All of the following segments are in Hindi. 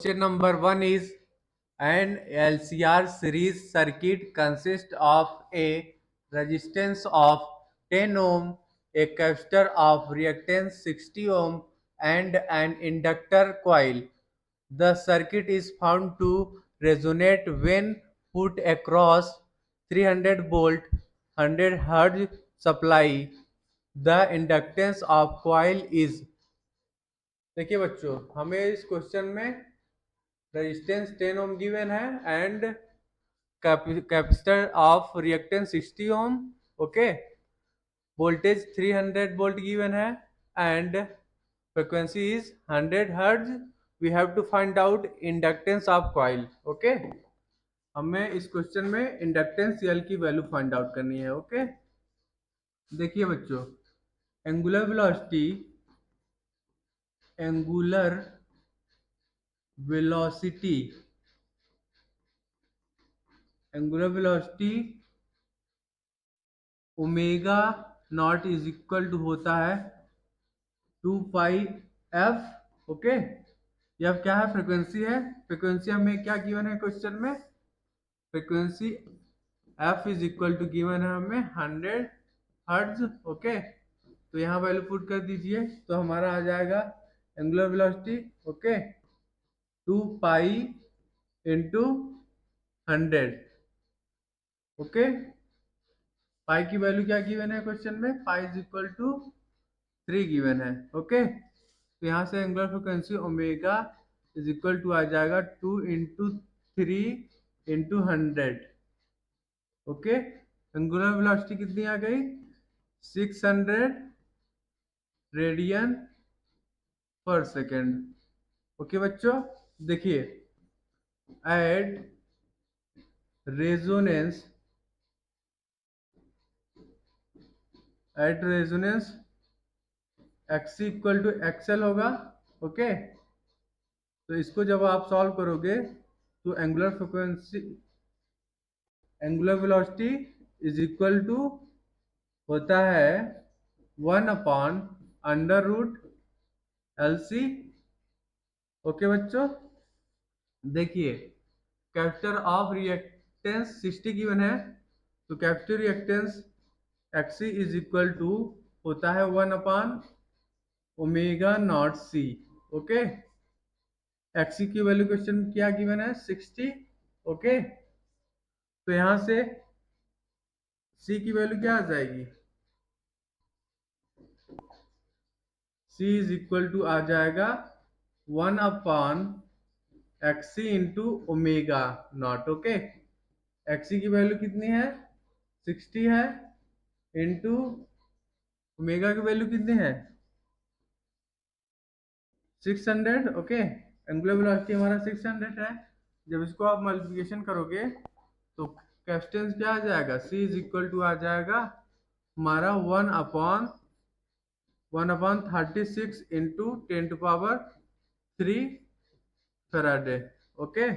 Question number 1 is an LCR series circuit consists of a resistance of 10 ohm, a capacitor of reactance 60 ohm, and an inductor coil. The circuit is found to resonate when put across 300 volt 100 Hz supply. The inductance of coil is। देखिए बच्चों, हमें इस क्वेश्चन में रेजिस्टेंस 10 ओम गिवन है and capacitor of reactance 60 ohm. Okay, voltage 300 volt given है and frequency is 100 hertz. We have to find out inductance of coil. Okay, हमें इस क्वेश्चन में इंडक्टेंस एल की वैल्यू फाइंड आउट करनी है। ओके, देखिए बच्चों, angular velocity angular velocity angular velocity omega naught is equal to होता है 2 पाई एफ। ओके, एफ क्या है? फ्रीक्वेंसी है। फ्रीक्वेंसी हमें क्या गिवन है क्वेश्चन में? Frequency F is equal to given है हमें 100 हर्ट्ज। ओके, तो यहाँ वैल्यू पुट कर दीजिए तो हमारा आ जाएगा angular velocity. Okay, 2 pi into 100। Okay, pi की वैल्यू क्या गिवन है क्वेश्चन में? Pi is equal to 3 given है। ओके, तो यहाँ से angular frequency omega is equal to आ जाएगा 2 into 3 into 100। Okay, angular velocity कितनी आ गई? 600 रेडियन पर सेकेंड। ओके बच्चों, देखिए, at resonance X equal to XL होगा। ओके, तो इसको जब आप सॉल्व करोगे तो angular velocity is equal to होता है 1/√LC। ओके बच्चों, देखिए, कैपेसिटर ऑफ रिएक्टेंस 60 गिवन है, तो capacitor reactance XC is equal to होता है 1/ω0C। ओके, XC की वैल्यू क्वेश्चन क्या गिवन है? 60। ओके, तो यहां से C की वैल्यू क्या आ जाएगी? C इज इक्वल टू आ जाएगा 1/XC into omega naught. Okay, XC की वैल्यू कितनी है? 60 है, इंटू ओमेगा की वैल्यू कितनी है? 600। ओके, एंगुलर वेलोसिटी हमारा 600 है। जब इसको आप मल्टीप्लिकेशन करोगे तो कैपेसिटेंस क्या आ जाएगा? C इज इक्वल टू आ जाएगा हमारा 1/36 इंटू 10⁻³ फैराडे। ओके,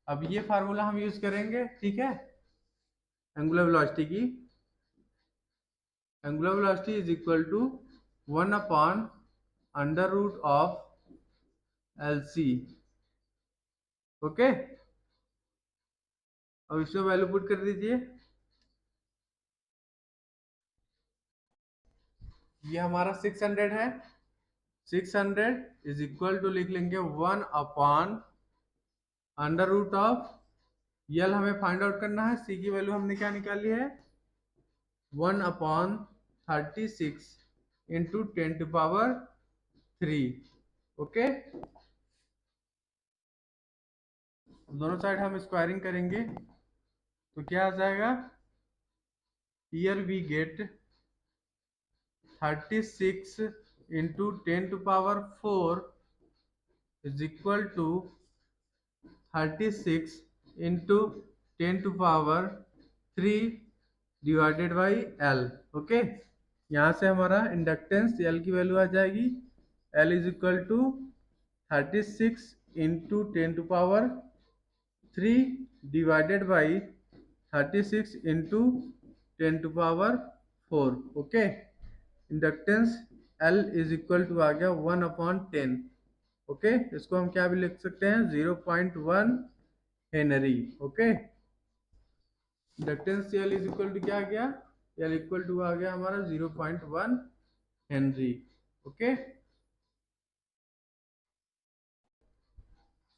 अब ये फार्मूला हम यूज करेंगे। ठीक है, एंगुलर वेलोसिटी की angular velocity is equal to 1/√LC। Okay, अब इसमें वैल्यू पुट कर दीजिए। ये हमारा 600 है। 600 इज इक्वल टू लिख लेंगे 1/√ऑफ यल हमें फाइंड आउट करना है। सी की वैल्यू हमने क्या निकाली है? 1/36 इंटू 10⁻³ ओके, दोनों साइड हम स्क्वायरिंग करेंगे तो क्या आ जाएगा? Here we get 36 into 10⁻⁴ is equal to 36 into 10⁻³ divided by L। Okay, यहाँ से हमारा इंडक्टेंस L की वैल्यू आ जाएगी। L is equal to 36 into 10⁻³ divided by 36 into 10⁻⁴। Okay, inductance L is equal to आ गया 1/10। ओके, इसको हम क्या भी लिख सकते हैं, 0.1 henry. Okay, inductance L is equal to क्या आ गया, एल इक्वल टू आ गया हमारा 0.1 henry. Okay,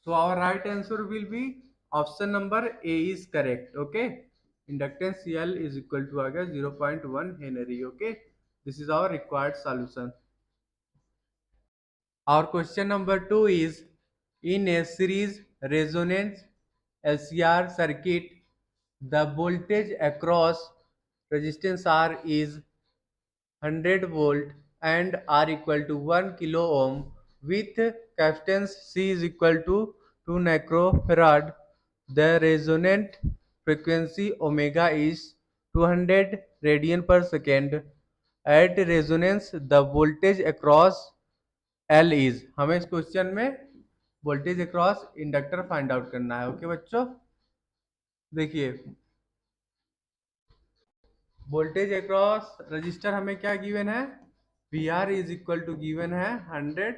so our right answer will be option number A is correct. Okay, inductance L is equal to आ गया 0.1 Henry. Okay, this is our required solution. Our question number 2 is, in a series resonance LCR circuit, the voltage across resistance R is 100 volt and R equal to 1 kilo ohm with capacitance C is equal to 2 microfarad. The resonant frequency omega is 200 radian per second. At resonance the voltage across L is, हमें इस क्वेश्चन में voltage across inductor find out करना है। ओके बच्चों, देखिए वोल्टेज अक्रॉस रजिस्टर हमें क्या गिवन है, V R is equal to given है 100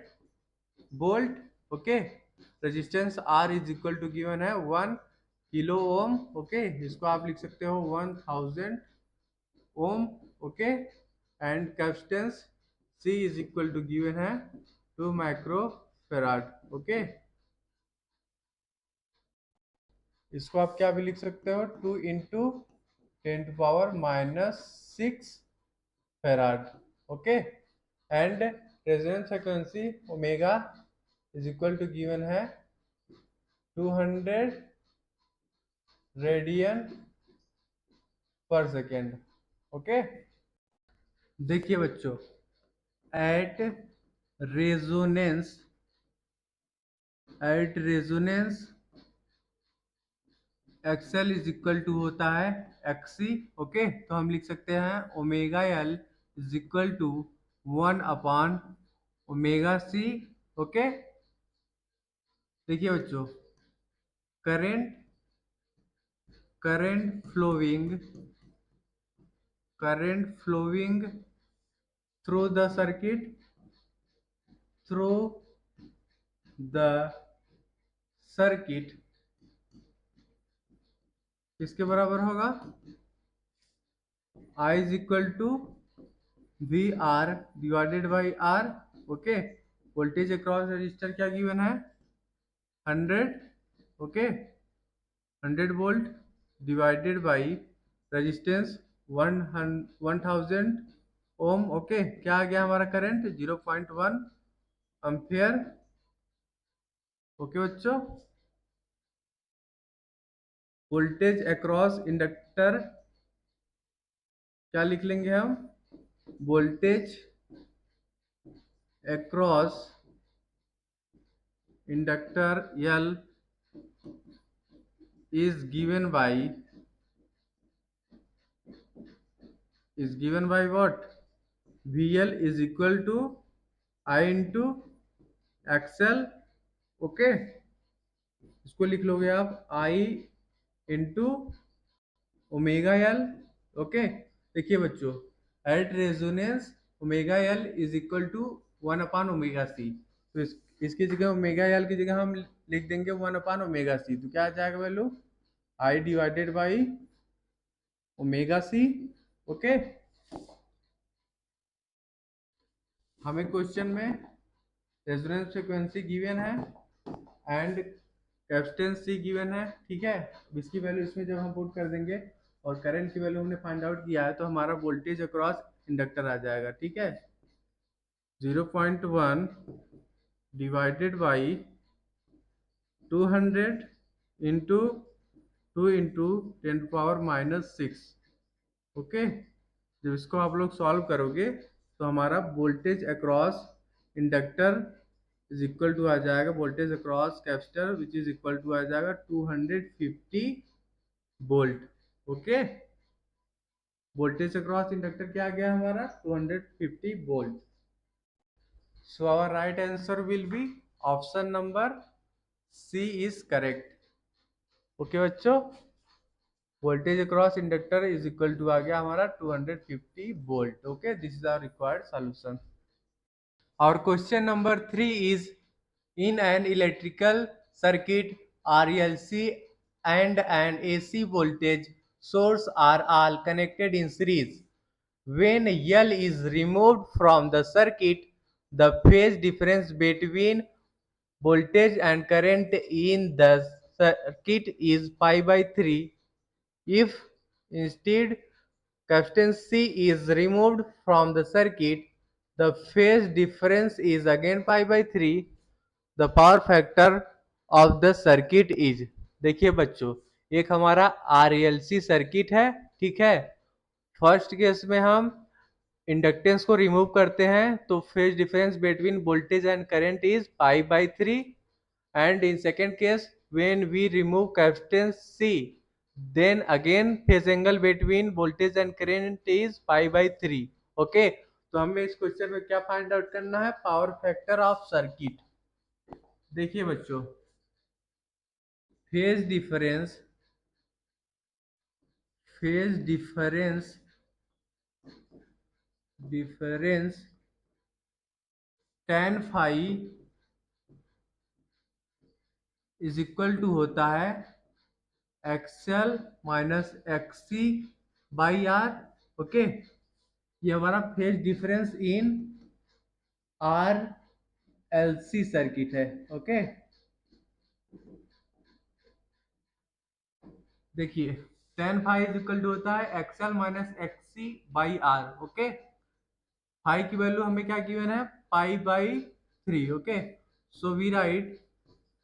volt. Okay, resistance R is equal to given है 1 किलो ओम। ओके, इसको आप लिख सकते हो 1000 ohm. Okay, and capacitance C is equal to given है 2 माइक्रो फेराड। ओके, इसको आप क्या भी लिख सकते हो, 2 into 10⁻⁻6 farad. Okay, and resonance frequency omega is equal to given है 200 रेडियन पर सेकेंड। ओके, देखिए बच्चों, at resonance XL is equal to होता है एक्सी। ओके, तो हम लिख सकते हैं omega L is equal to 1 / omega C. Okay, देखिए बच्चों, current current flowing through the circuit through the circuit किसके बराबर होगा, I is equal to V R divided by R. Okay, voltage across resistor क्या गिवन है 100। Okay, 100 volt divided by resistance 1000 ohm. Okay, क्या आ गया हमारा करंट 0.1 एम्पियर। ओके बच्चों, वोल्टेज अक्रॉस इंडक्टर क्या लिख लेंगे हम, voltage across inductor L is given by what, VL is equal to I into XL। Okay, इसको लिख लोगे आप I into omega L. Okay, देखिए बच्चों, at resonance omega L is equal to 1 / omega C. तो इसकी जगह ओमेगा एल की जगह हम लिख देंगे 1 / ओमेगा सी। तो क्या आ जाएगा value, I divided by omega C. Okay, हमें क्वेश्चन में रेजोनेंस फ्रीक्वेंसी गिवन है एंड कैपेसिटेंस सी गिवन है। ठीक है, इसकी वैल्यू इसमें जब हम पुट कर देंगे और करंट की वैल्यू हमने फाइंड आउट किया है, तो हमारा वोल्टेज अक्रॉस इंडक्टर आ जाएगा। ठीक है, 0.1 divided by 200 into 2 into 10⁻⁻6। Okay, जब इसको आप लोग सॉल्व करोगे तो हमारा voltage across inductor is equal to आ जाएगा voltage across capacitor which is equal to आ जाएगा 250 volt. Okay, voltage across inductor क्या आ गया हमारा 250 volt. So our right answer will be option number C is correct. Okay बच्चों, voltage across inductor is equal to आ गया हमारा 250 volt. Okay, this is our required solution. Our question number 3 is, In an electrical circuit, RLC and an AC voltage source are all connected in series. When L is removed from the circuit, the phase difference between voltage and current in the circuit is pi by 3. If instead capacitance C is removed from the circuit, the phase difference is again pi by 3. The power factor of the circuit is, देखिए बच्चों, एक हमारा RLC सर्किट है, ठीक है। फर्स्ट केस में हम इंडक्टेंस को रिमूव करते हैं तो phase difference between voltage and current is pi by 3, and in second case when we remove capacitance C, then again phase angle between voltage and current is pi by 3. Okay, तो हमें इस क्वेश्चन में क्या फाइंड आउट करना है, पावर फैक्टर ऑफ सर्किट। देखिए बच्चों, phase difference phase difference difference tan phi is equal to होता है XL minus XC by R. Okay, ये हमारा phase difference in R L C circuit है। ओके, देखिए tan phi is equal to होता है XL minus XC by R. Okay, phi की वैल्यू हमें क्या गिवन है, pi by 3। Okay, so we write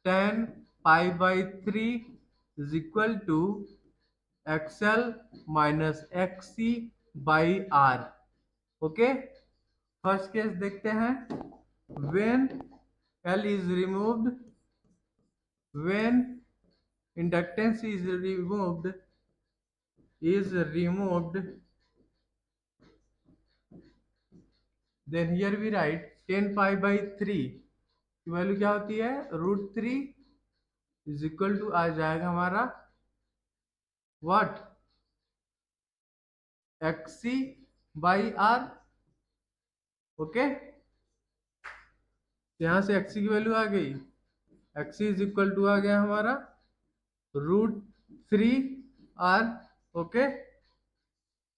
tan pi by 3 is equal to XL minus XC by R. Okay, first case देखते हैं। when L is removed, when inductance is removed, then here we write 10 pi by 3 की वैल्यू क्या होती है, √3 इज इक्वल टू आ जाएगा हमारा what, XC by R. Okay, यहां से एक्सी की वैल्यू आ गई, एक्सी इज इक्वल टू आ गया हमारा √3 आर। ओके,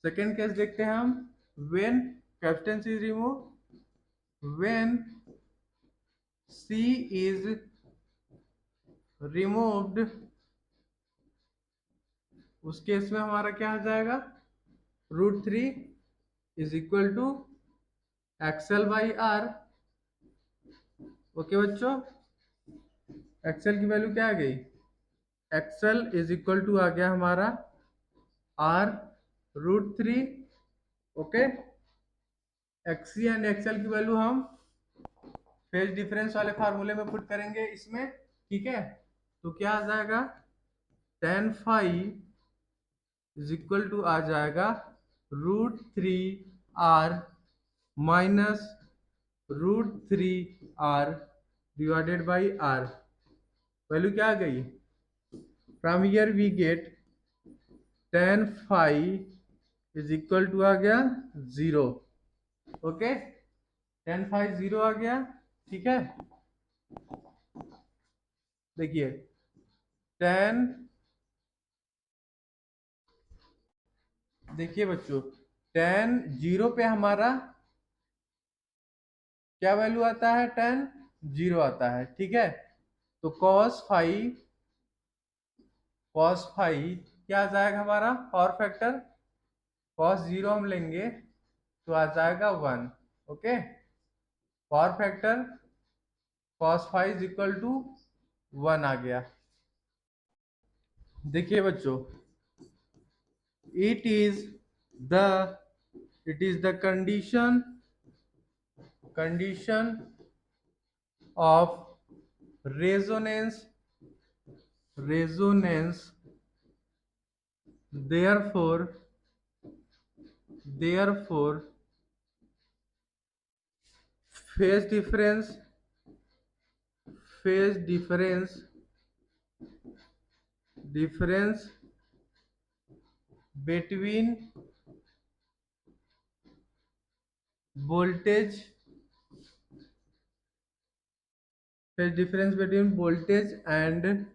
सेकेंड केस देखते हैं हम। When capacitance is remove, when C is removed, उस केस में हमारा क्या आ जाएगा, √3 is equal to XL by R. Okay बच्चों, एक्सएल की वैल्यू क्या आ गई, एक्सएल इज इक्वल टू आ गया हमारा R √3। Okay, XC and XL की वैल्यू हम फेज डिफरेंस वाले फार्मूले में पुट करेंगे इसमें, ठीक है। तो क्या आ जाएगा, tan phi is equal to आ जाएगा √3 R minus √3 R divided by R. Value क्या आ गई, from here we get tan phi is equal to आ गया 0। ओके, tan फाइव 0 आ गया, ठीक है। देखिए tan, देखिए बच्चों, tan 0 पे हमारा क्या वैल्यू आता है, tan 0 आता है, ठीक है। तो cos फाइव क्या आ जाएगा हमारा पावर फैक्टर, cos 0 हम लेंगे तो आ जाएगा 1। Okay, power factor cos phi is equal to 1 आ गया। देखिए बच्चों, it is the condition of resonance, therefore phase difference between voltage phase difference between voltage and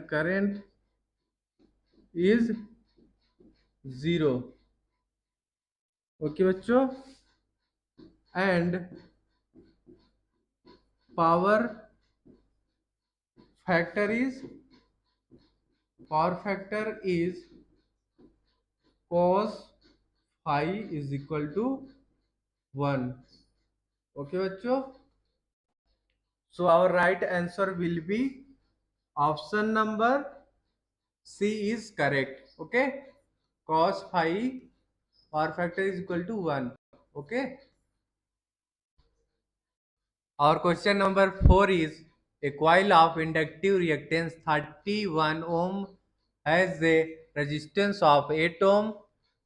current is 0. Okay बच्चों, and power factor is cos phi is equal to 1. Okay बच्चों, so our right answer will be option number C is correct. Okay, cos phi power factor is equal to 1. Okay, our question number 4 is a coil of inductive reactance 31 ohm has a resistance of 8 ohm.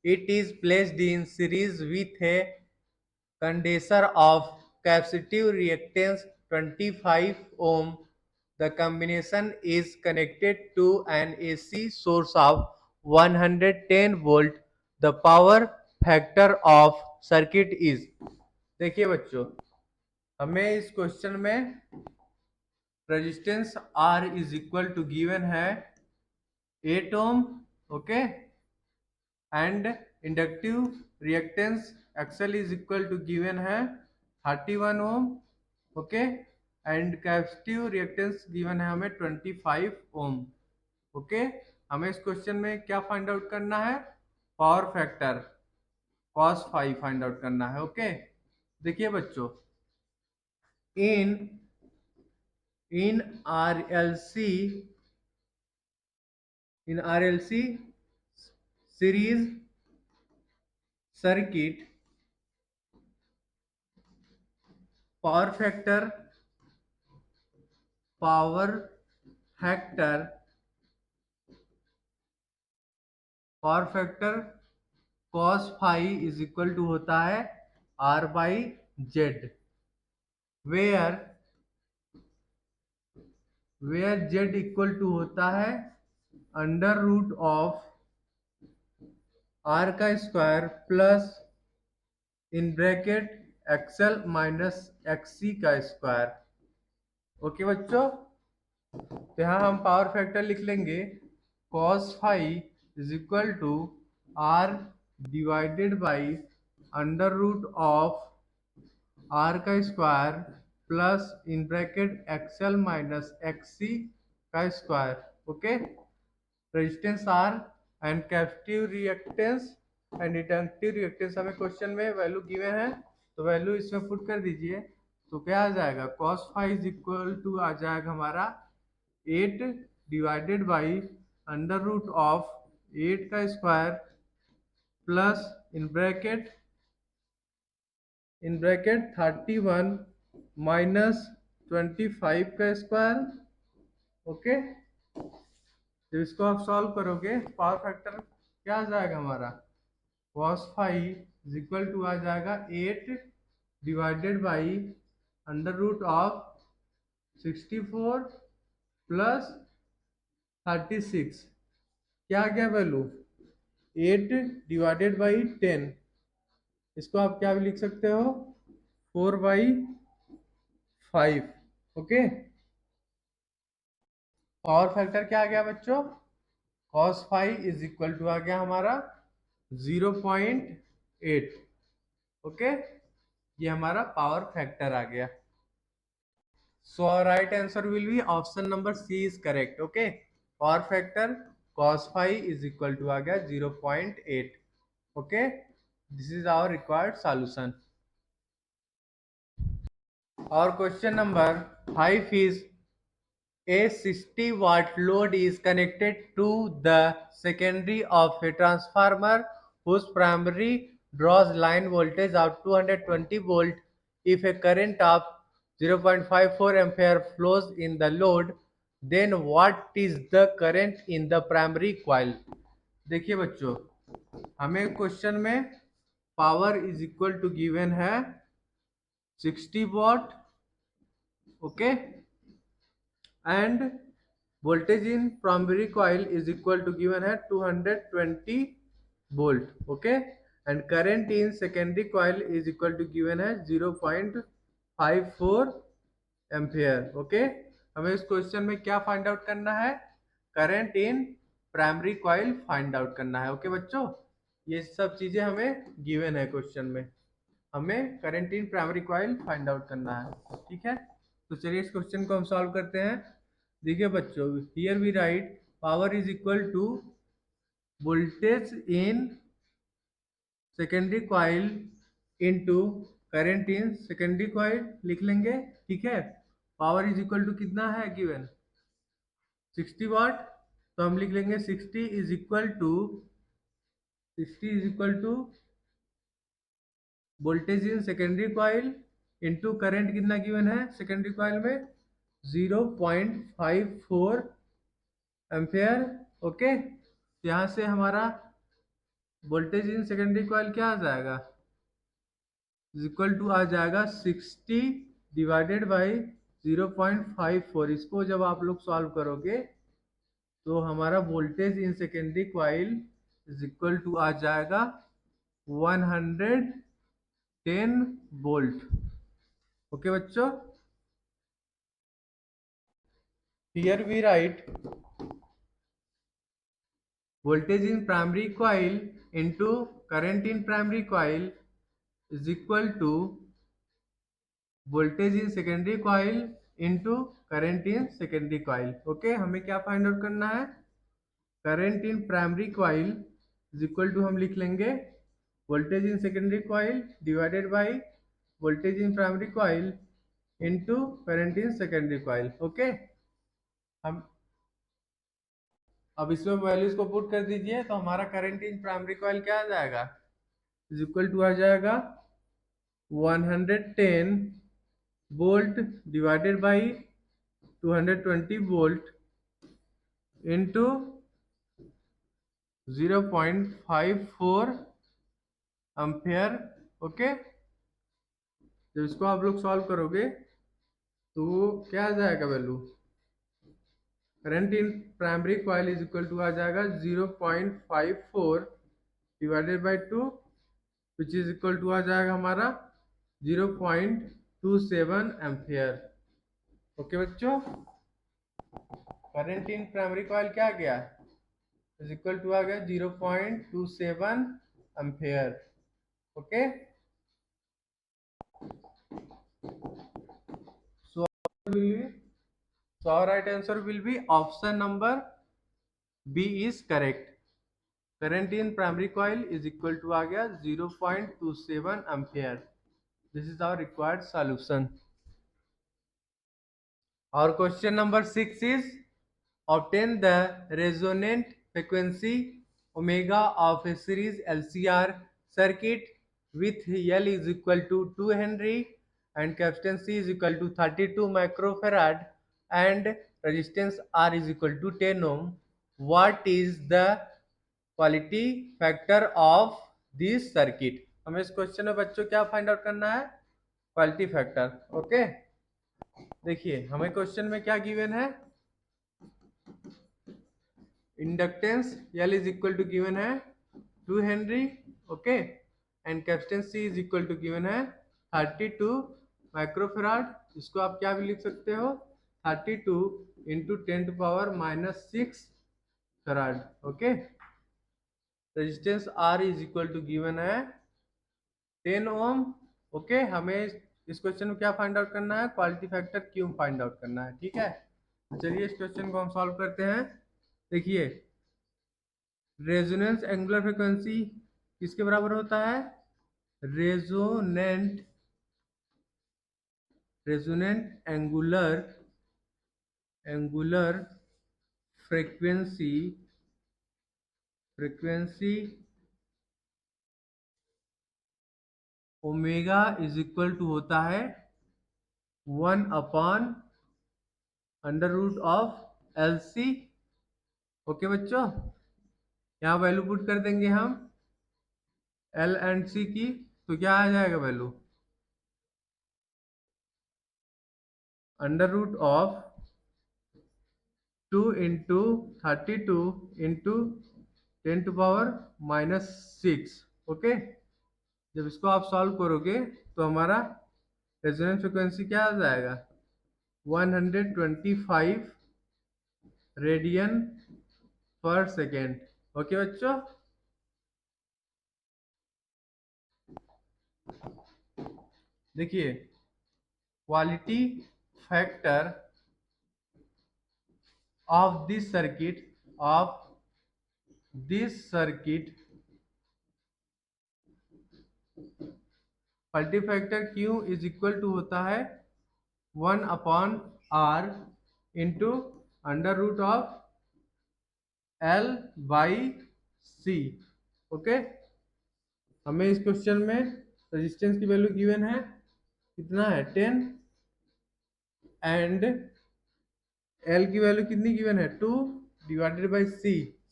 It is placed in series with a condenser of capacitive reactance 25 ohm. The combination is connected to an AC source of 110 volt. The power factor of circuit is, देखिए बच्चों, हमें इस क्वेश्चन में resistance R is equal to given है 8 ohm, okay, and inductive reactance XL is equal to given है 31 ohm, okay, and capacitive reactance given है हमें 25 ओम. ओके, हमें इस क्वेश्चन में क्या फाइंड आउट करना है, power factor cos phi find out करना है. ओके, देखिए बच्चों, in RLC series circuit, power factor cos phi is equal to होता है R by Z, where Z equal to होता है अंडर रूट ऑफ R का square plus in bracket XL minus XC का स्क्वायर. ओके बच्चों, तो यहाँ हम पावर फैक्टर लिख लेंगे cos phi is equal to R divided by under root of R का square plus in bracket XL minus XC का square. Okay, resistance R and capacitive reactance and inductive reactance हमें क्वेश्चन में वैल्यू गिवन है, तो वैल्यू इसमें पुट कर दीजिए. तो क्या आ जाएगा, cos phi is equal to आ जाएगा हमारा 8 divided by under root of 8 का square plus in bracket 31 minus 25 का स्क्वायर. ओके, जब इसको आप सॉल्व करोगे पावर फैक्टर क्या आ जाएगा हमारा, cos phi is equal to आ जाएगा 8 divided by under root of 64 plus 36. क्या आ गया वैल्यू, 8 डिवाइडेड बाई 10, इसको आप क्या भी लिख सकते हो 4/5. ओके, पावर फैक्टर क्या आ गया बच्चों, cos phi is equal to आ गया हमारा 0.8. ओके, ये हमारा पावर फैक्टर आ गया. So right answer will be option number C is correct. Okay, power factor cos phi is equal to आ गया 0.8. Okay, this is our required solution. और question number 5 is a 60 watt load is connected to the secondary of a transformer whose primary draws line voltage of 220 volt. If a current of 0.54 ampere flows in the load, then what is the current in the primary coil? देखिए बच्चों, हमें क्वेश्चन में power is equal to given है 60 watt, okay, and voltage in primary coil is equal to given है 220 volt. Okay, and current in secondary coil is equal to given है 0.54 एम्पियर। ओके, हमें इस क्वेश्चन में क्या फाइंड आउट करना है? Current in primary coil find out करना है। ओके बच्चों, ये सब चीजें हमें गिवन है क्वेश्चन में, हमें current in primary coil find out करना है। ठीक है, तो चलिए इस क्वेश्चन को हम सॉल्व करते हैं। देखिए बच्चों, here we write power is equal to voltage in secondary coil into current in secondary coil लिख लेंगे। ठीक है, पावर इज इक्वल टू कितना है गिवन? 60 वाट। तो हम लिख लेंगे 60 is equal to voltage in secondary coil into current कितना गिवन है सेकेंडरी कॉइल में? 0.54 एम्पियर। ओके, यहाँ से हमारा वोल्टेज इन सेकेंडरी कॉइल क्या आ जाएगा? इक्वल टू आ जाएगा 60 डिवाइडेड बाई 0.54। इसको जब आप लोग सॉल्व करोगे तो हमारा voltage in secondary coil is equal to आ जाएगा 110 वोल्ट। ओके बच्चों, here we write voltage in primary coil into current in primary coil is equal to voltage in secondary coil into current in secondary coil। Okay, हमें क्या फाइंड आउट करना है? Current in primary coil is equal to हम लिख लेंगे voltage in secondary coil divided by voltage in primary coil into current in secondary coil. Okay, हम अब इसमें वैल्यूज को पुट कर दीजिए तो हमारा करंट इन प्राइमरी कॉइल क्या आ जाएगा? इज इक्वल टू आ जाएगा 110 volt divided by 220 volt into 0.54 ampere. Okay, जब इसको आप लोग सॉल्व करोगे तो क्या आ जाएगा value? Current in primary coil is equal to आ जाएगा 0.54 divided by 2 which is equal to आ जाएगा हमारा 0.27 एम्पियर। ओके बच्चों, करंट इन प्राइमरी कॉइल क्या आ गया? इज इक्वल टू आ गया 0.27 ampere. Okay, so our right answer will be option number B is correct। Current in primary coil is equal to आ गया 0.27 ampere. This is our required solution. और question number 6 is obtain the resonant frequency omega of a series LCR circuit with L is equal to 2 Henry and capacitance C is equal to 32 microfarad and resistance R is equal to 10 ohm। What is the quality factor of this circuit? हमें इस क्वेश्चन में बच्चों क्या फाइंड आउट करना है? Quality factor. ओके, देखिए हमें क्वेश्चन में क्या गिवन है? Inductance L is equal to given है 2 henry. Okay, and capacitance C is equal to given है 32 माइक्रोफेराड। इसको आप क्या भी लिख सकते हो? 32 into 10⁻⁻6 farad. Okay, resistance R is equal to given है 10 ओम। ओके, हमें इस क्वेश्चन में क्या फाइंड आउट करना है? क्वालिटी फैक्टर क्यों फाइंड आउट करना है। ठीक है, चलिए इस क्वेश्चन को हम सॉल्व करते हैं। देखिए, रेजोनेंस एंगुलर फ्रीक्वेंसी किसके बराबर होता है? Resonant angular frequency omega is equal to होता है 1/√LC। ओके बच्चों, यहाँ वैल्यू पुट कर देंगे हम L एंड C की, तो क्या आ जाएगा वैल्यू? √2 into 32 into 10⁻⁻6। ओके, जब इसको आप सॉल्व करोगे तो हमारा रेजोनेंस फ्रिक्वेंसी क्या आ जाएगा, 125 रेडियन पर सेकेंड। ओके बच्चों, देखिए quality factor of this circuit quality factor Q is equal to होता है 1/R into under root of L/C। Okay, हमें इस क्वेश्चन में रेजिस्टेंस की वैल्यू गिवन है, कितना है 10, एंड L की वैल्यू कितनी गिवन है 2 डिवाइडेड बाई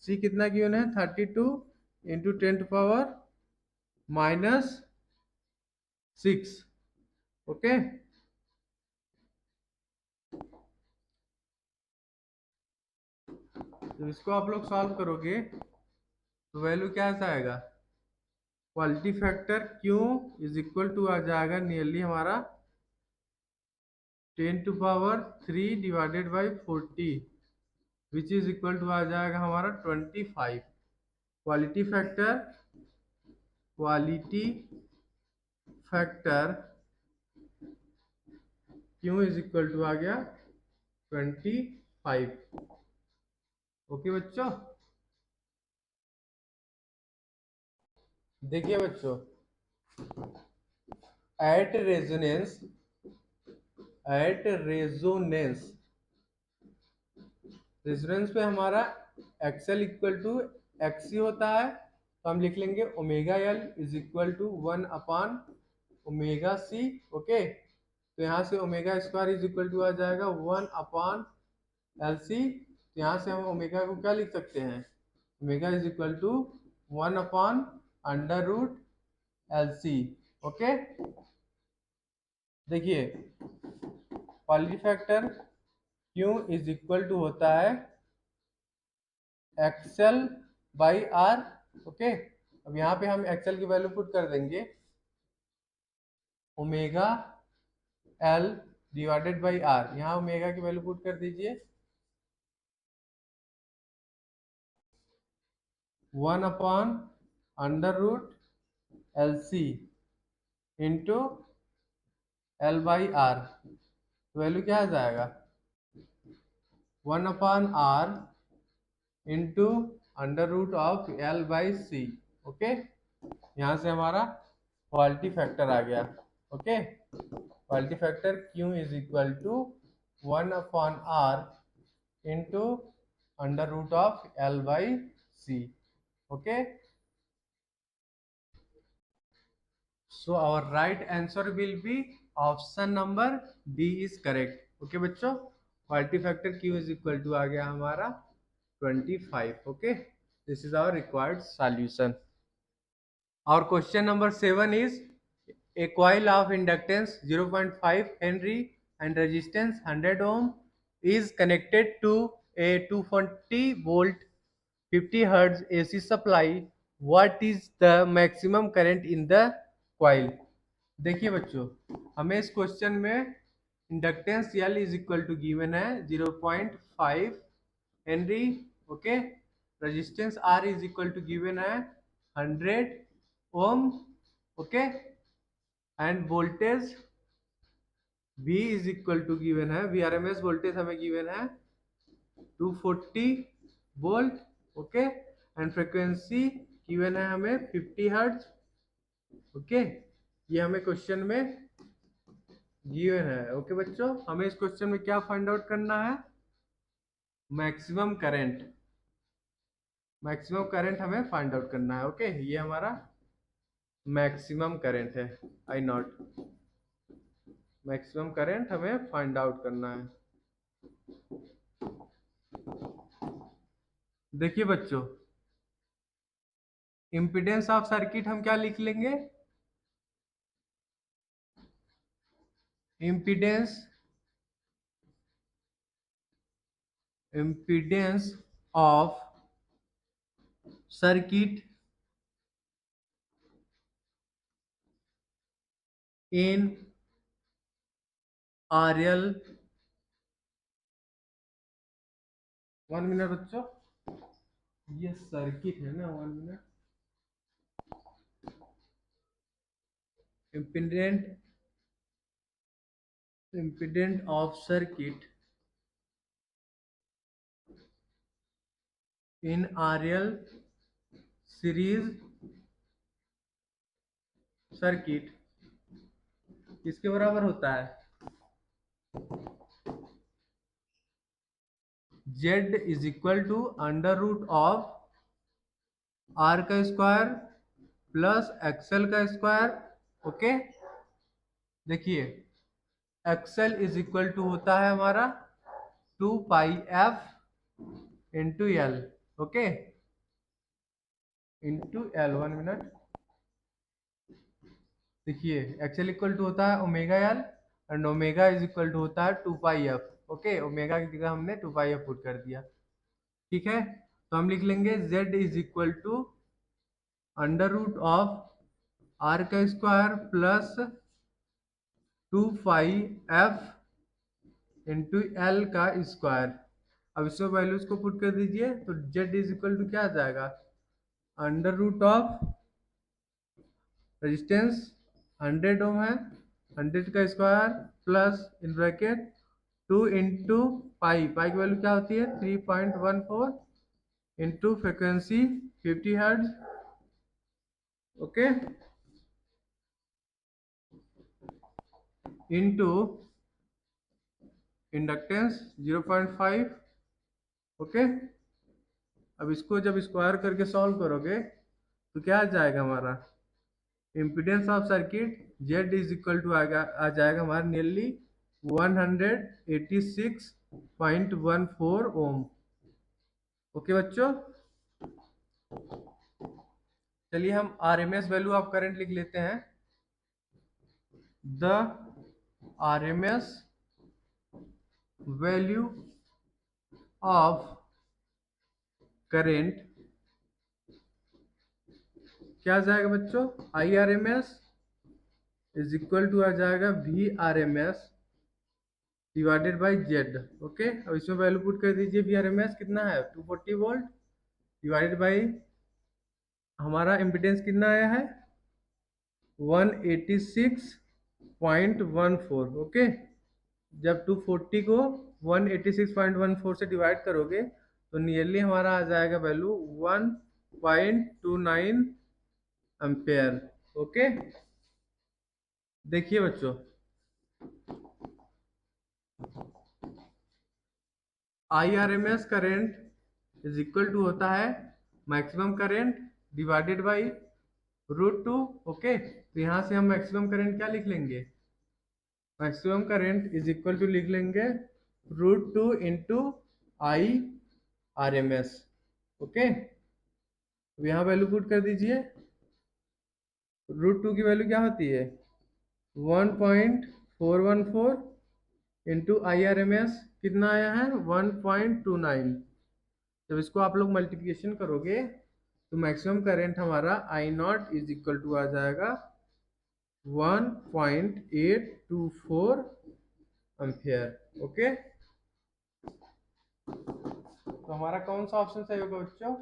C कितना गिवन है 32 इंटू 10⁻⁻6। ओके, तो इसको आप लोग सॉल्व करोगे तो वैल्यू क्या आ जाएगा, quality factor Q is equal to आ जाएगा नियरली हमारा 10⁻³ divided by 40, which is equal to आ जाएगा हमारा 25। Quality factor Q is equal to आ गया 25। ओके बच्चों, देखिए बच्चों, एट रेजोनेंस रेजोनेंस पे हमारा एक्सएल इक्वल टू एक्सी होता है, तो हम लिख लेंगे omega L is equal to omega C. Okay, तो यहाँ से omega square is equal to आ जाएगा 1/LC। तो यहाँ से हम ओमेगा को क्या लिख सकते हैं, omega is equal to 1/√LC। Okay, देखिए quality factor Q is equal to होता है एक्सएल बाई आर। ओके, अब यहाँ पे हम एक्सएल की वैल्यू पुट कर देंगे, omega L divided by R, यहाँ ओमेगा की वैल्यू पुट कर दीजिए 1/√LC इंटू L/R, वैल्यू क्या आ जाएगा 1/R into under root of L/C। Okay, यहाँ से हमारा क्वालिटी फैक्टर आ गया। Okay, quality factor Q is equal to 1/R into under root of L/C। Okay, so our right answer will be option number D is correct। Okay बच्चों, quality factor Q is equal to आ गया हमारा 25। Okay, this is our required solution. Our question number 7 is a coil of inductance 0.5 Henry and resistance 100 ohm is connected to a 240 volt 50 hertz AC supply. What is the maximum current in the coil? देखिए बच्चों, हमें इस क्वेश्चन में inductance L is equal to given है 0.5 henry. Okay, resistance R is equal to given है 100 ohm. Okay, and voltage V is equal to given है, VRMS वोल्टेज हमें गिवन है 240 volt. Okay, and frequency given है हमें 50 हर्ट्ज। ओके, ये हमें क्वेश्चन में गिवन है। ओके बच्चों, हमें इस क्वेश्चन में क्या फाइंड आउट करना है, मैक्सिमम करंट। मैक्सिमम करंट हमें फाइंड आउट करना है। ओके, ये हमारा मैक्सिमम करंट है, आई नॉट। मैक्सिमम करंट हमें फाइंड आउट करना है। देखिए बच्चों, इम्पीडेंस ऑफ सर्किट हम क्या लिख लेंगे, impedance of circuit in RL 1 minute बच्चों, ये सर्किट है ना, 1 minute. Impedance impedance of circuit in RL series circuit किसके बराबर होता है? Z is equal to under root of R का स्क्वायर प्लस XL का स्क्वायर। ओके, देखिए XL इज इक्वल टू होता है हमारा 2 pi f L। Okay, L 1 minute. देखिए XL इक्वल टू होता है omega L and omega is equal to होता है 2 पाई f। ओके, ओमेगा की जगह हमने 2 पाई f पुट कर दिया। ठीक है, तो हम लिख लेंगे Z is equal to under root of R का square plus 2 pi f L का स्क्वायर। अब इसमें वैल्यूज को पुट कर दीजिए, तो Z इज इक्वल टू क्या आ जाएगा? अंडर रूट ऑफ रेजिस्टेंस 100 ओम है, 100 का square plus in bracket 2 into pi की वैल्यू क्या होती है? 3.14 into frequency 50 hertz. Okay, into inductance 0.5। Okay, अब इसको जब स्क्वायर करके सॉल्व करोगे तो क्या आ जाएगा हमारा? Impedance of circuit Z is equal to आ जाएगा हमारा नियरली 186.14 ओम। ओके बच्चों, चलिए हम RMS वैल्यू ऑफ करंट लिख लेते हैं। The RMS value of current क्या आ जाएगा बच्चों? IRMS इज इक्वल टू आ जाएगा VRMS divided by Z। Okay, अब इसमें वैल्यू पुट कर दीजिए। VRMS कितना है? 240 वोल्ट डिवाइडेड बाई हमारा इम्पिडेंस कितना आया है? 186.14। ओके, जब 240 को 186.14 से डिवाइड करोगे तो नियरली हमारा आ जाएगा वैल्यू 1.29 एम्पेयर। ओके, देखिए बच्चों, IRMS current is equal to होता है maximum current divided by √2। Okay, तो यहाँ से हम मैक्सिमम करेंट क्या लिख लेंगे? Maximum current is equal to लिख लेंगे √2 इंटू IRMS। ओके, तो यहाँ वैल्यू पुट कर दीजिए। √2 की वैल्यू क्या होती है? 1.414 इंटू IRMS कितना आया है? 1.29। जब इसको आप लोग मल्टीप्लिकेशन करोगे तो मैक्सिमम करंट हमारा I0 इज इक्वल टू आ जाएगा 1.824 एम्पियर। ओके, तो हमारा कौन सा ऑप्शन सही होगा बच्चों?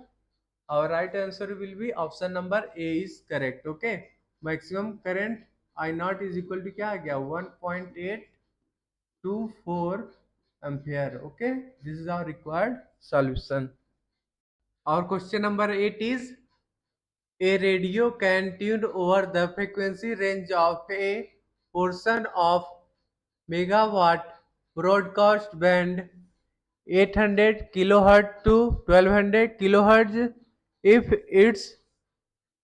Our right answer will be option number A is correct. Okay, maximum current I0 is equal to क्या आ गया? 1.824 ampere. Okay, this is our required solution. Our question number 8 is: a radio can tune over the frequency range of a portion of megawatt broadcast band 800 kilohertz to 1200 kilohertz if its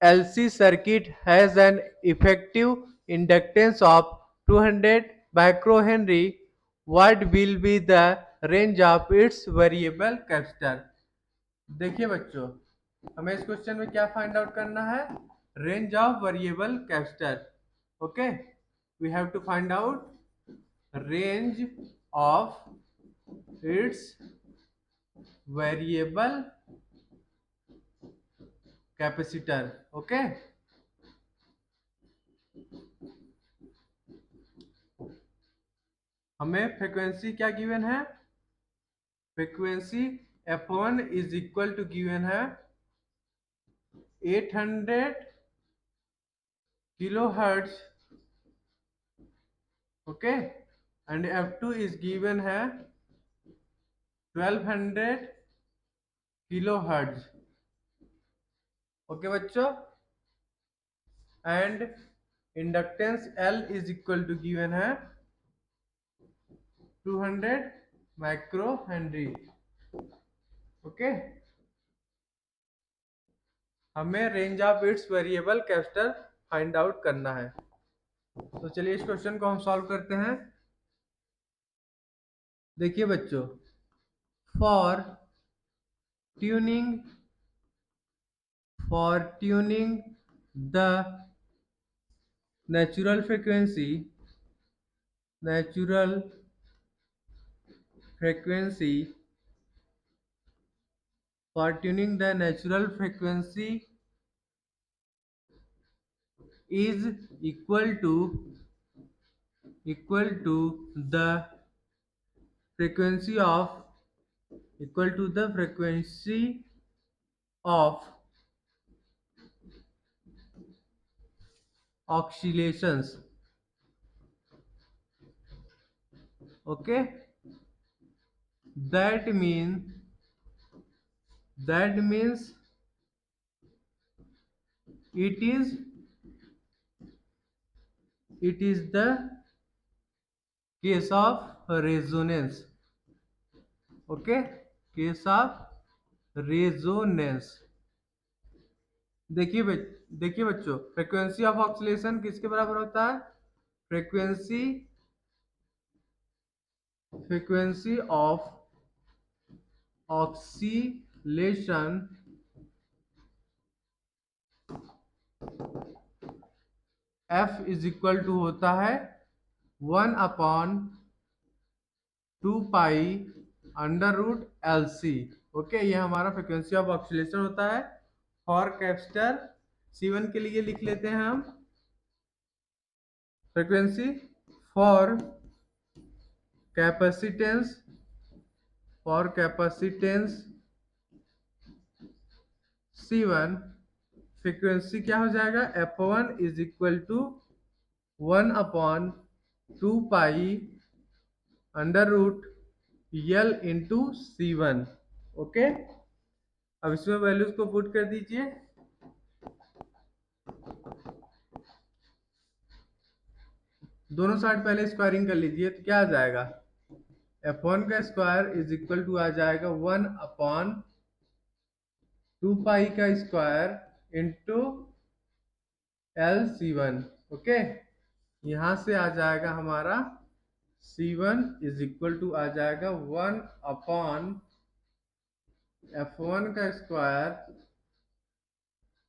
LC circuit has an effective inductance of 200 microhenry. What will be the range of its variable capacitor? देखिए बच्चों, हमें इस क्वेश्चन में क्या फाइंड आउट करना है? Range of variable capacitor. Okay, we have to find out range of its variable capacitor. Okay, हमें फ्रीक्वेंसी क्या गिवन है, frequency f1 is equal to given है 800 kilo hertz, okay, and f2 is given है 1200 किलो हर्ट्ज, ओके बच्चों, and inductance L is equal to given है 200 माइक्रो हेनरी, ओके। हमें range of its variable capacitor find out करना है। तो चलिए इस क्वेश्चन को हम सॉल्व करते हैं। देखिए बच्चों, for tuning the natural frequency for tuning the natural frequency is equal to the frequency of of oscillations, okay, that means it is the case of resonance, okay, case of resonance। देखिए बच्चों, फ्रीक्वेंसी ऑफ ऑक्सीलेशन किसके बराबर होता है, frequency of oscillation F is equal to होता है 1/2 pi under root LC, okay. ये हमारा फ्रीक्वेंसी ऑफ ऑक्सीलेशन होता है फॉर कैपेसिटर C1 के लिए लिख लेते हैं हम frequency for capacitance C1, frequency क्या हो जाएगा, F1 is equal to 1/2 pi under root L into C1, okay. अब इसमें वैल्यूज को पुट कर दीजिए, दोनों साइड पहले स्क्वायरिंग कर लीजिए, तो क्या आ जाएगा, F1 का स्क्वायर इज इक्वल टू आ जाएगा 1/2 पाई का स्क्वायर इंटू LC1, ओके। यहां से आ जाएगा हमारा C1 इज इक्वल टू आ जाएगा 1/F1 का स्क्वायर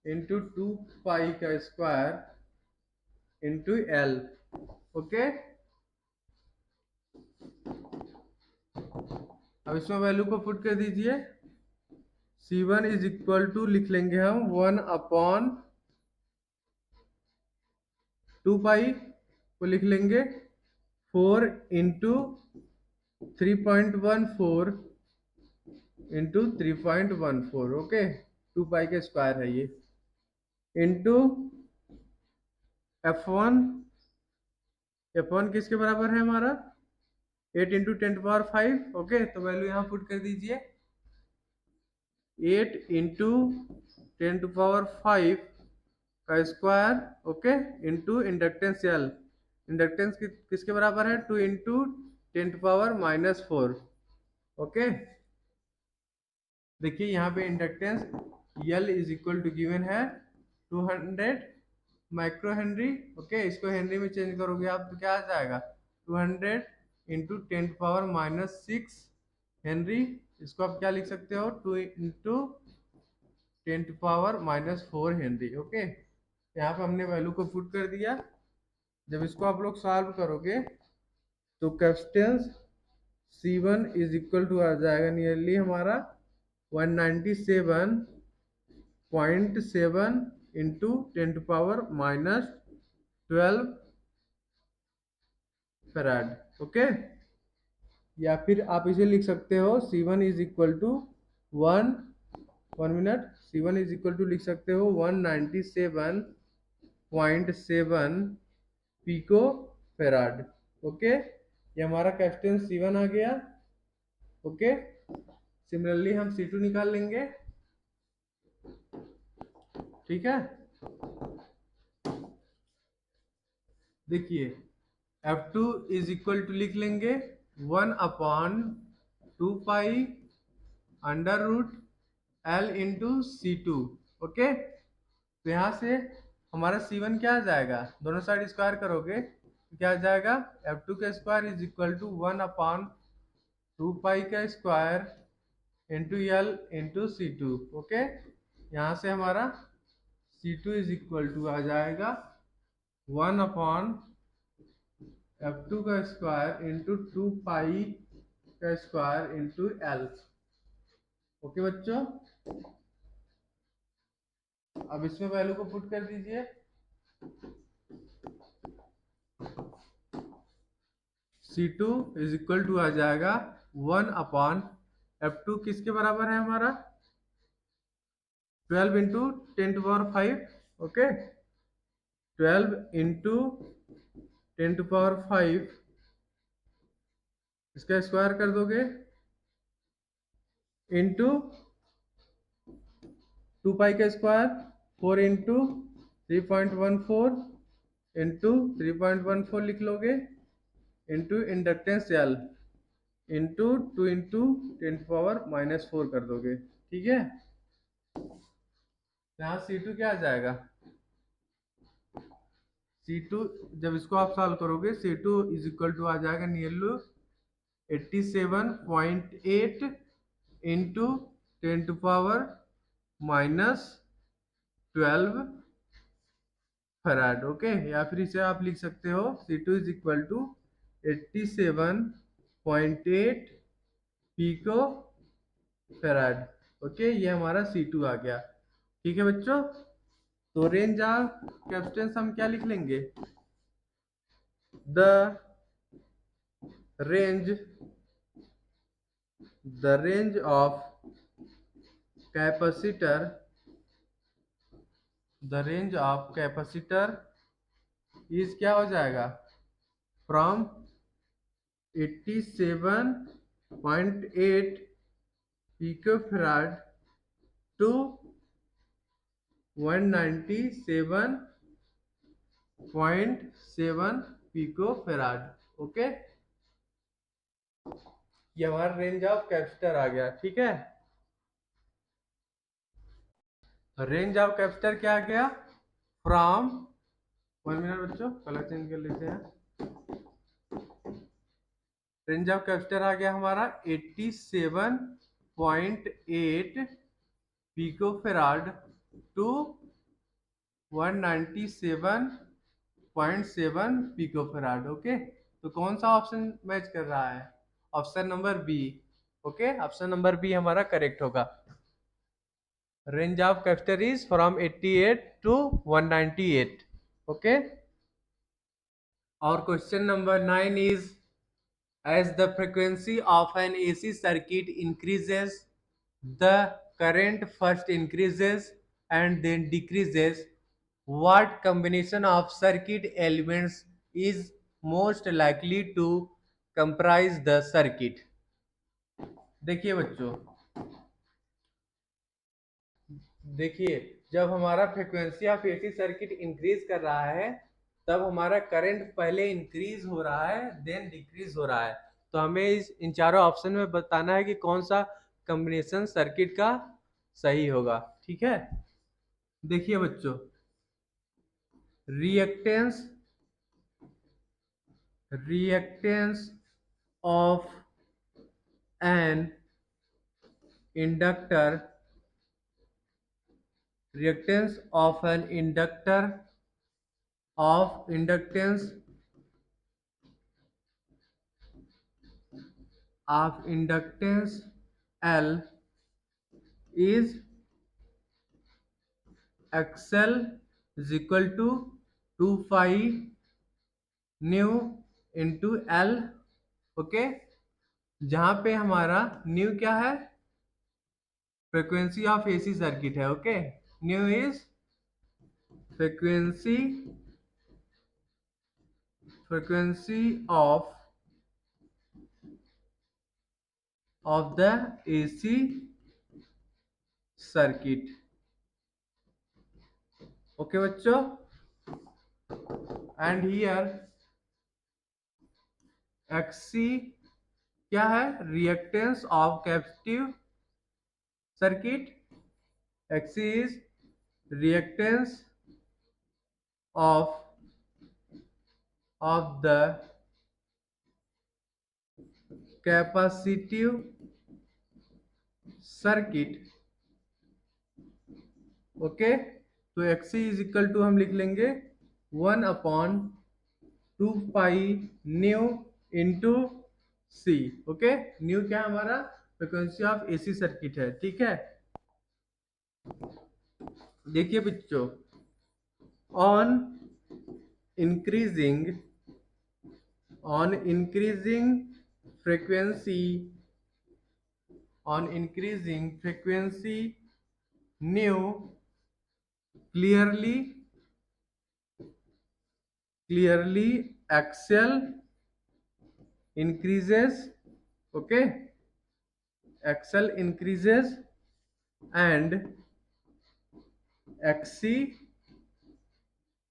इंटू 2 पाई का स्क्वायर इंटू L, ओके। अब इसमें वैल्यू को पुट कर दीजिए, C1 इज इक्वल टू लिख लेंगे हम 1/2 पाई को लिख लेंगे 4 इंटू 3.14 इंटू 3.14, ओके, 2 पाई का स्क्वायर है ये, इंटू F1 किसके बराबर है हमारा 8 इंटू 10⁵, ओके। तो वैल्यू यहाँ पुट कर दीजिए 8 इंटू 10⁵ का square, okay, into inductance L, inductance किसके बराबर है 2 इंटू 10⁻⁻⁴, ओके। देखिए यहाँ पे inductance L is equal to given है 200 माइक्रो हेनरी, ओके। इसको हेनरी में चेंज करोगे आप तो क्या आ जाएगा 200 इंटू 10⁻⁻⁶ हेनरी, इसको आप क्या लिख सकते हो 2 इंटू 10⁻⁻⁴ हेनरी, ओके। यहाँ पे हमने वैल्यू को पुट कर दिया। जब इसको आप लोग सॉल्व करोगे तो capacitance C1 is equal to आ जाएगा नियरली हमारा 197.7 इंटू 10⁻⁻12 फैराड, ओके। या फिर आप इसे लिख सकते हो C1 is equal to 1 minute, C1 is equal to लिख सकते हो 197.7 पिको फेराड। ओके, ये हमारा कैपेसिटेंस C1 आ गया। ओके, सिमिलरली हम C2 निकाल लेंगे। ठीक है, देखिए F2 इज इक्वल टू लिख लेंगे 1/2 pi under root L into C2। Okay, तो यहाँ से हमारा C1 क्या आ जाएगा, दोनों साइड स्क्वायर करोगे तो क्या आ जाएगा, F2 का स्क्वायर इज इक्वल टू 1/2 पाई का square into L into C2। Okay, यहाँ से हमारा C2 इज इक्वल टू आ जाएगा 1/F2 का स्क्वायर इंटू 2 पाई का स्क्वायर इंटू L। ओके बच्चों, अब इसमें वैल्यू को पुट कर दीजिए। C2 इज इक्वल टू आ जाएगा 1/F2 किसके बराबर है हमारा, 12 इंटू 10⁵। ओके, 12 इंटू 10⁵, इसका स्क्वायर कर दोगे इंटू 2 पाई का स्क्वायर 4 इंटू 3.14 इंटू 3.14 लिख लोगे into inductance L into 2 into 10⁻⁻4 कर दोगे। ठीक है, यहाँ C2 क्या आ जाएगा, C2 जब इसको आप सॉल्व करोगे C2 इज इक्वल टू आ जाएगा नियरली 87.8 इंटू 10⁻⁻12 फराड। ओके, या फिर इसे आप लिख सकते हो C2 is equal to 87.8 pico farad. Okay, ये हमारा C2 आ गया। ठीक है बच्चों, तो रेंज ऑफ कैपेसिटेंस हम क्या लिख लेंगे, the range of capacitor, the range of capacitor is क्या हो जाएगा, from 87.8 picofarad to 197.7 picofarad. Okay, ये हमारा रेंज ऑफ कैपेसिटर आ गया। ठीक है, रेंज ऑफ कैपेसिटर क्या आ गया, फ्रॉम 1 मिनट बच्चों, कलर चेंज कर लेते हैं। रेंज ऑफ कैपेसिटर आ गया हमारा 87.8 पिकोफैराड टू 197.7 पिकोफैराड। ओके, तो कौन सा ऑप्शन मैच कर रहा है, option number B. Okay, option number B हमारा करेक्ट होगा। Range of capacitor is from 88 to 198। Okay, और question number 9 is, as the frequency of an AC circuit increases, the current first increases and then decreases. What combination of circuit elements is most likely to comprise the circuit? देखिए बच्चों, देखिए जब हमारा frequency of AC circuit increase कर रहा है तब हमारा करंट पहले इंक्रीज हो रहा है देन डिक्रीज हो रहा है। तो हमें इन चारों ऑप्शन में बताना है कि कौन सा कॉम्बिनेशन सर्किट का सही होगा। ठीक है, देखिए बच्चों, reactance of an inductor, reactance of an inductor of inductance L is XL is equal to 2 pi nu into L। Okay, जहां पे हमारा न्यू क्या है, फ्रीक्वेंसी ऑफ एसी सर्किट है। Okay, nu is frequency frequency of the AC circuit. Okay बच्चों, एंड हियर एक्सी क्या है, reactance of capacitive circuit. XC is reactance of the capacitive circuit. Okay, तो एक्सी इज इक्वल टू हम लिख लेंगे 1/2 pi nu into C. Okay, nu क्या हमारा फ्रिक्वेंसी ऑफ एसी सर्किट है। ठीक है, देखिए बच्चों, on increasing on frequency frequency nu clearly XL increases. Okay, XL increases and XC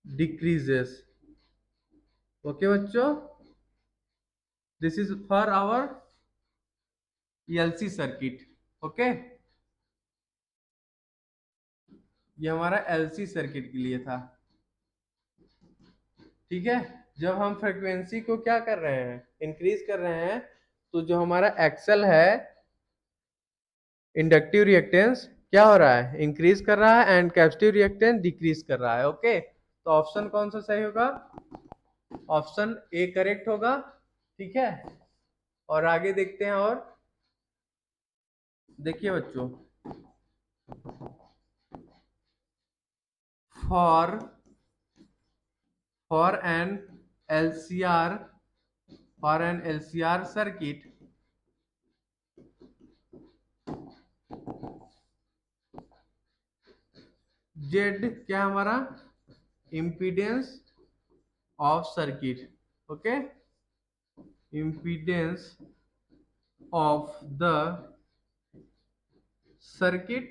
decreases. Okay बच्चों, this is for our LC circuit. Okay, ये हमारा LC सर्किट के लिए था। ठीक है, जब हम फ्रीक्वेंसी को क्या कर रहे हैं, इंक्रीज कर रहे हैं, तो जो हमारा एक्सल है, इंडक्टिव रिएक्टेंस क्या हो रहा है, इंक्रीज कर रहा है, एंड कैपेसिटिव रिएक्टेंस डिक्रीज कर रहा है। ओके, तो ऑप्शन कौन सा सही होगा, ऑप्शन ए करेक्ट होगा। ठीक है, और आगे देखते हैं। और देखिए बच्चों, for for an LCR for an LCR circuit, Z क्या हमारा impedance of circuit. Okay, impedance of the circuit.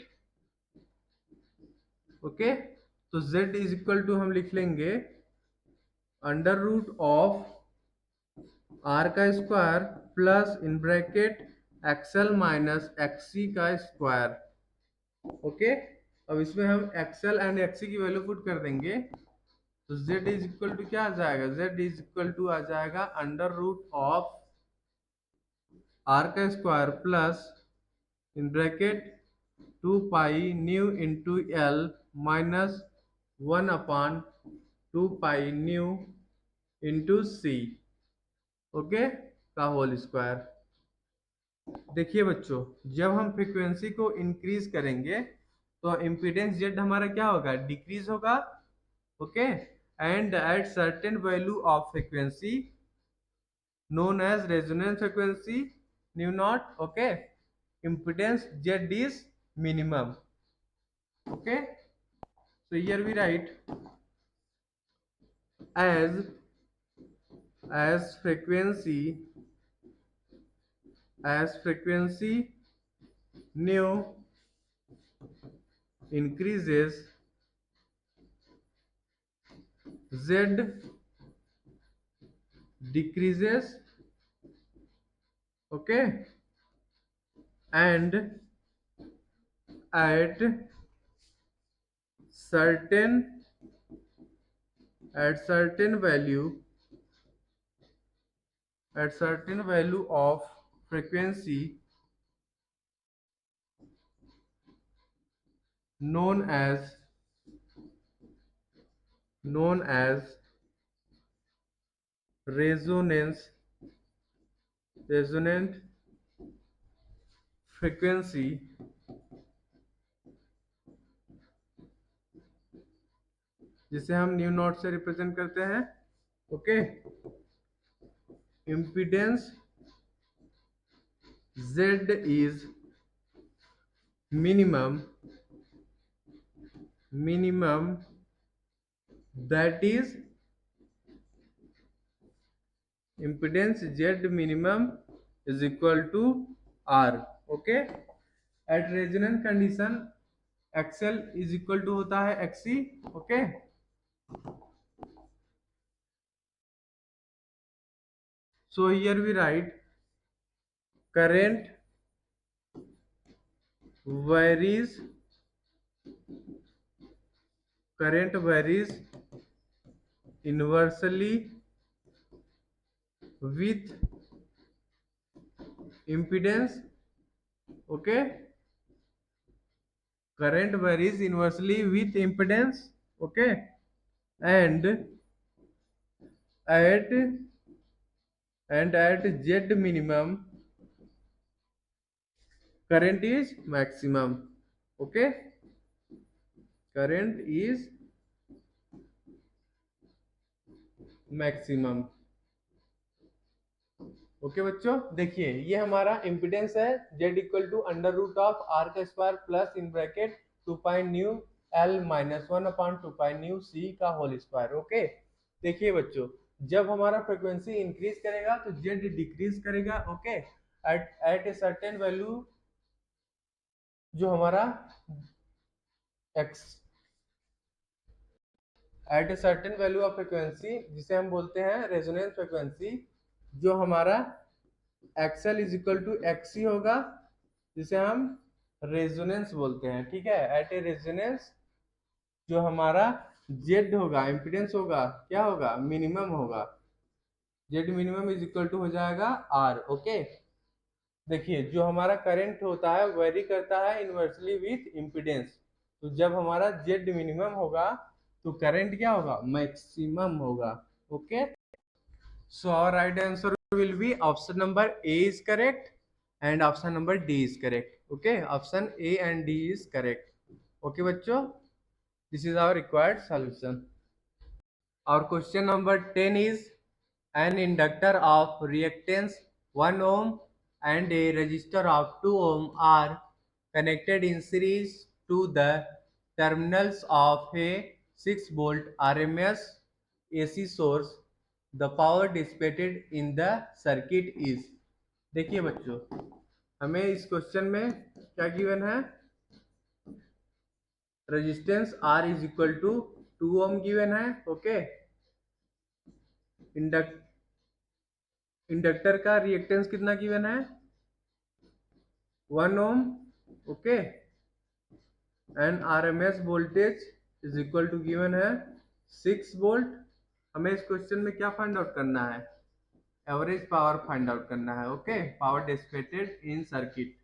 Okay, तो z इज इक्वल टू हम लिख लेंगे अंडर रूट ऑफ आर का square plus in bracket XL minus XC का स्क्वायर। ओके, अब इसमें हम एक्सएल एंड एक्सी की वैल्यू पुट कर देंगे, तो z इज इक्वल टू क्या आ जाएगा, z इज इक्वल टू आ जाएगा अंडर रूट ऑफ आर का square plus in bracket 2 pi nu into L minus 1/2 pi nu into C. Okay, का होल स्क्वायर। देखिए बच्चों, जब हम फ्रीक्वेंसी को इंक्रीज करेंगे तो इम्पीडेंस जेड हमारा क्या होगा, डिक्रीज होगा। Okay, and at certain value of frequency known as resonance frequency nu naught, okay, impedance z is minimum. Okay, so here we write as frequency nu increases, z decreases. Okay, and at certain value of frequency known as resonance resonant frequency, जिसे हम न्यू नॉट से रिप्रेजेंट करते हैं। Okay, impedance Z is minimum that is impedance Z minimum is equal to R. Okay, at resonance condition XL is equal to होता है XC. Okay, so here we write current varies inversely with impedance. Okay, current varies inversely with impedance. Okay, and at Z minimum current is maximum. Okay, current is maximum. Okay बच्चों, देखिए ये हमारा इम्पिडेंस है Z equal to under root of R का square plus in bracket 2 pi nu L minus 1/2 pi nu C का होल स्क्वायर. ओके, देखिए बच्चों, जब हमारा फ्रिक्वेंसी इंक्रीज करेगा तो Z डिक्रीज करेगा. Okay, at a certain value जो हमारा X at a certain value of frequency जिसे हम बोलते हैं रेजोनेंस फ्रिक्वेंसी, जो हमारा XL is equal to XC होगा, जिसे हम रेजोनेंस बोलते हैं. ठीक है, एट ए रेजोनेंस जो हमारा Z होगा, इम्पीडेंस होगा, क्या होगा, मिनिमम होगा. Z minimum is equal to हो जाएगा R. ओके, देखिए जो हमारा करंट होता है वेरी करता है इनवर्सली विथ इम्पीडेंस. तो जब हमारा Z मिनिमम होगा तो करंट क्या होगा, मैक्सिमम होगा. Okay, so our right answer will be option number A is correct and option number D is correct. Okay, option A and D is correct. Okay बच्चों, this is our required solution. Our question number 10 is an inductor of reactance 1 ohm and a resistor of 2 ohm are connected in series to the terminals of a 6 volt RMS AC source. The power dissipated in the circuit is. देखिए बच्चों, हमें इस क्वेश्चन में क्या गिवन है, resistance R is equal to 2 ohm given है. ओके, इंडक्टर का रिएक्टेंस कितना गिवन है, 1 ohm. Okay, and RMS voltage is equal to given है 6 वोल्ट. हमें इस क्वेश्चन में क्या फाइंड आउट करना है, एवरेज पावर फाइंड आउट करना है. Okay, power dissipated in circuit.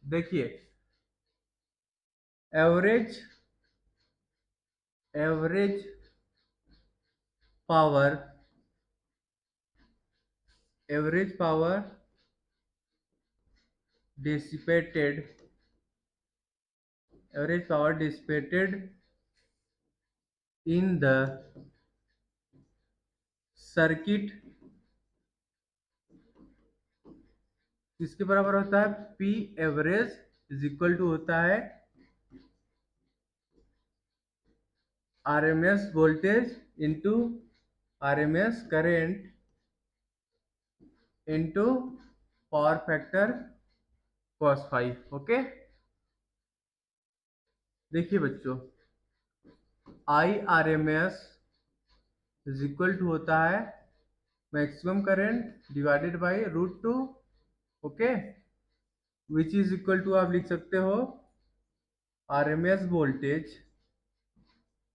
देखिए average power dissipated in the circuit किसके बराबर होता है, P average is equal to होता है RMS voltage into RMS current into power factor cos 5. Okay, देखिए बच्चों, I R M S is equal to होता है maximum current divided by √2. Okay, which is equal to आप लिख सकते हो R M S voltage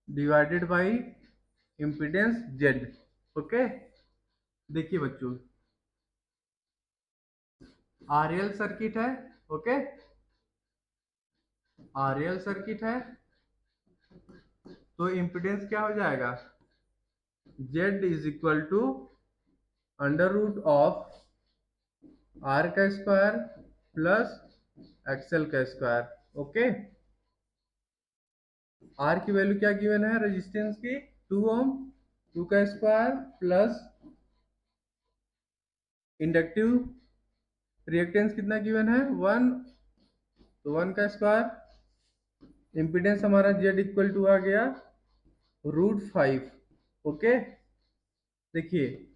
divided by impedance Z. Okay, देखिए बच्चों, RL सर्किट है. ओके, RL सर्किट है तो इम्पीडेंस क्या हो जाएगा, Z is equal to under root of R का स्क्वायर प्लस XL का स्क्वायर. ओके, R की वैल्यू क्या गिवन है रेजिस्टेंस की, 2 ओम, 2 का स्क्वायर प्लस इंडक्टिव रिएक्टेंस कितना गिवन है 1, तो 1 का स्क्वायर, इम्पीडेंस हमारा जेड इक्वल टू आ गया √5। ओके, देखिए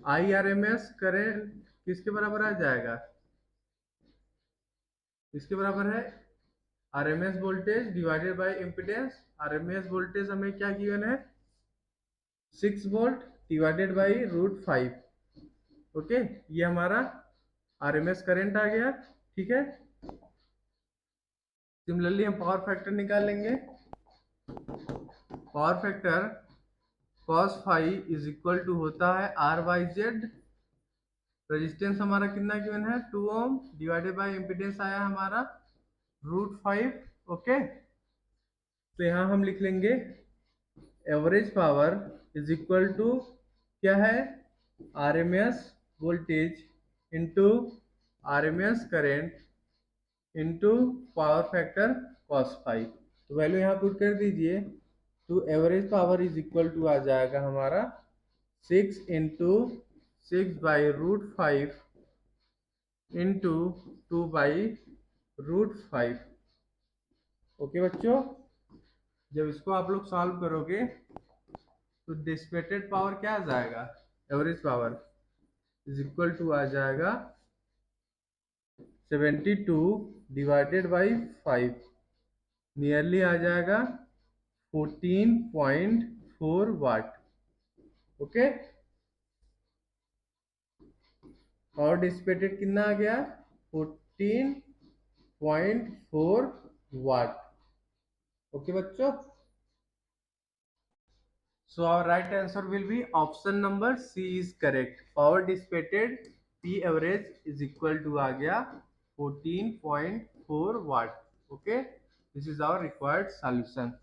I R M S current किसके बराबर आ जाएगा, किसके बराबर है, R M S voltage divided by impedance. R M S voltage हमें क्या गिवन है 6 वोल्ट डिवाइडेड बाई √5। ओके, ये हमारा आरएमएस करंट आ गया। ठीक है, सिमिलरली हम पावर फैक्टर निकाल लेंगे। Power factor cos phi is equal to होता है R/Z। रेजिस्टेंस हमारा कितना गिवन है 2 ओम डिवाइडेड बाय इम्पीडेंस आया हमारा √5। ओके, तो यहाँ हम लिख लेंगे average power is equal to क्या है RMS voltage into RMS current into power factor cos5। तो वैल्यू यहाँ पुट कर दीजिए, तो average power is equal to आ जाएगा हमारा 6 इंटू 6/√5 इंटू 2/√5। ओके बच्चों, जब इसको आप लोग सॉल्व करोगे तो डिसिपेटेड पावर क्या आ जाएगा, average power is equal to आ जाएगा 72 डिवाइडेड बाई 5, नियरली आ जाएगा 14.4 वाट। ओके, और डिसिपेटेड कितना आ गया 14.4 वाट। ओके बच्चों, so our right answer will be option number C is correct। power dissipated P average is equal to आ गया 14.4 watt। okay, this is our required solution।